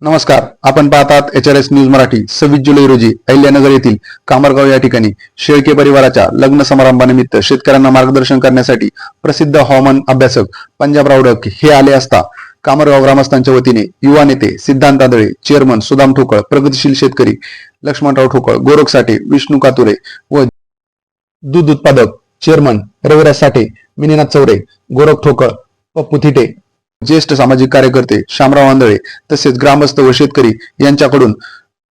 नमस्कार, आपण पाहतात HRS न्यूज मराठी. 26 जुलै रोजी अहिल्यानगर येथील कामरगाव या ठिकाणी शेळके परिवाराच्या लग्न समारंभानिमित्त शेतकऱ्यांना मार्गदर्शन करण्यासाठी प्रसिद्ध हवामान अभ्यासक पंजाबराव डक हे आले असता कामरगाव ग्रामस्थांच्या वतीने युवा नेते सिद्धांत आंधळे, चेअरमन सुदाम ठोकळ, प्रगतिशील शेतकरी लक्ष्मणराव ठोकळ, गोरख साठे, विष्णू कातुरे व दूध उत्पादक चेअरमन रविराज साठे, मिनीनाथ चौरे, गोरख ठोकळ, पप्पू थिटे, ज्येष्ठ सामाजिक कार्यकर्ते शामराव आंधळे तसेच ग्रामस्थ व शेतकरी यांच्याकडून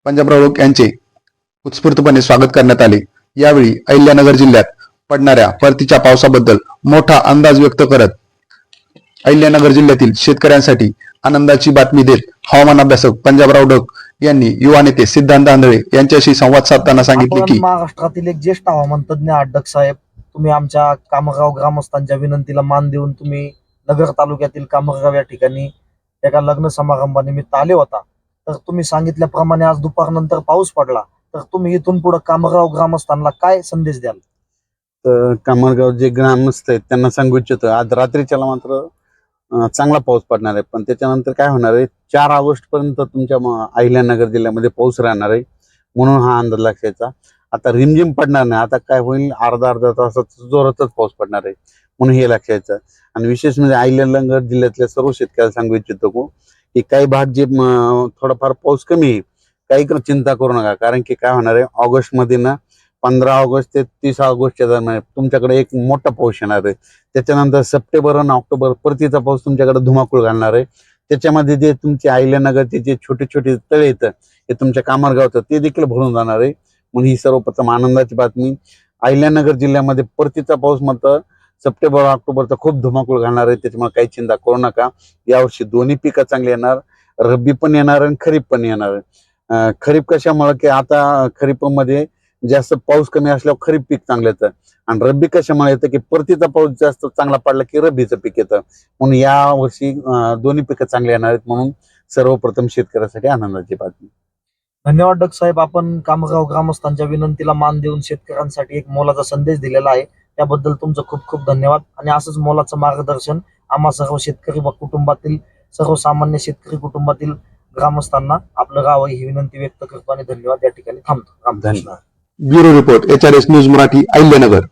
पंजाबराव डक यांचे उत्स्फूर्तपणे स्वागत करण्यात आले. यावेळी अहिल्यानगर जिल्ह्यात पडणाऱ्या परतीच्या पावसाबद्दल मोठा अंदाज व्यक्त करत अहिल्यानगर जिल्ह्यातील शेतकऱ्यांसाठी आनंदाची बातमी देत हवामान अभ्यासक पंजाबराव डक यांनी युवा नेते सिद्धांत आंधळे यांच्याशी संवाद साधताना सांगितले की महाराष्ट्रातील एक ज्येष्ठ हवामान तज्ञ डक साहेब, तुम्ही आमच्या कामरगाव ग्रामस्थांच्या विनंतीला मान देऊन तुम्ही नगर तालुक्यातील कामरगाव या ठिकाणी एका लग्न समारंभानिमित्त आले होता. तर तुम्ही सांगितल्याप्रमाणे आज दुपारनंतर पाऊस पडला, तर तुम्ही इथून पुढे कामरगाव ग्रामस्थांना काय संदेश द्याल? तर कामरगाव जे ग्रामस्थ आहेत त्यांना सांगू इच्छितो, आज रात्रीच्याला मात्र चांगला पाऊस पडणार आहे, पण त्याच्यानंतर काय होणार आहे, 4 ऑगस्ट पर्यंत तुमच्या अहिल्यानगर जिल्ह्यामध्ये पाऊस राहणार आहे. म्हणून हा अंदाज लक्षायचा. आता रिमझिम पडणार नाही, आता काय होईल, अर्धा तासात जोरातच पाऊस पडणार आहे, म्हणून हे लक्षायचं. आणि विशेष म्हणजे अहिल्यानगर जिल्ह्यातल्या सर्व शेतकऱ्याला सांगू इच्छितो की काही भाग जे थोडाफार पाऊस कमी आहे, काही चिंता करू नका. कारण की काय होणार आहे, ऑगस्ट मध्ये ना 15 ऑगस्ट ते 30 ऑगस्टच्या दरम्यान तुमच्याकडे एक मोठा पाऊस येणार आहे. त्याच्यानंतर सप्टेंबर आणि ऑक्टोबर परतीचा पाऊस तुमच्याकडे धुमाकूळ घालणार आहे. त्याच्यामध्ये जे तुमचे अहिल्यानगरचे जे छोटे छोटे तळे येतं हे तुमच्या कामरगावचं ते देखील भरून जाणार आहे. म्हणून ही सर्वप्रथम आनंदाची बातमी. अहिल्यानगर जिल्ह्यामध्ये परतीचा पाऊस मात्र सप्टेंबर ऑक्टोबरचा खूप धुमाकूळ घालणार आहे, त्याच्यामुळे काही चिंता करू नका. यावर्षी दोन्ही पिकं चांगली येणार, रब्बी पण येणार आणि खरीप पण येणार आहे. खरीप कशामुळे की आता खरीपमध्ये जास्त पाऊस कमी असल्यावर खरीप पीक चांगलं येतं, आणि रब्बी कशामुळे येतं की परतीचा पाऊस जास्त चांगला पडला की रब्बीचं पीक येतं. म्हणून या वर्षी दोन्ही पिकं चांगली येणार आहेत. म्हणून सर्वप्रथम शेतकऱ्यासाठी आनंदाची बातमी. धन्यवाद डक साहेब, आपण कामरगाव ग्रामस्थांच्या विनंतीला मान देऊन शेतकऱ्यांसाठी एक मोलाचा संदेश दिलेला आहे, त्याबद्दल तुमचं खूप खूप धन्यवाद. आणि असंच मोलाचं मार्गदर्शन आम्हा सर्व शेतकरी व कुटुंबातील सर्वसामान्य शेतकरी कुटुंबातील ग्रामस्थांना आपलं गाव ही विनंती व्यक्त करतो आणि धन्यवाद. या ठिकाणी थांबतो. धन्यवाद. Bureau report HRS news Marathi, Ahilyanagar.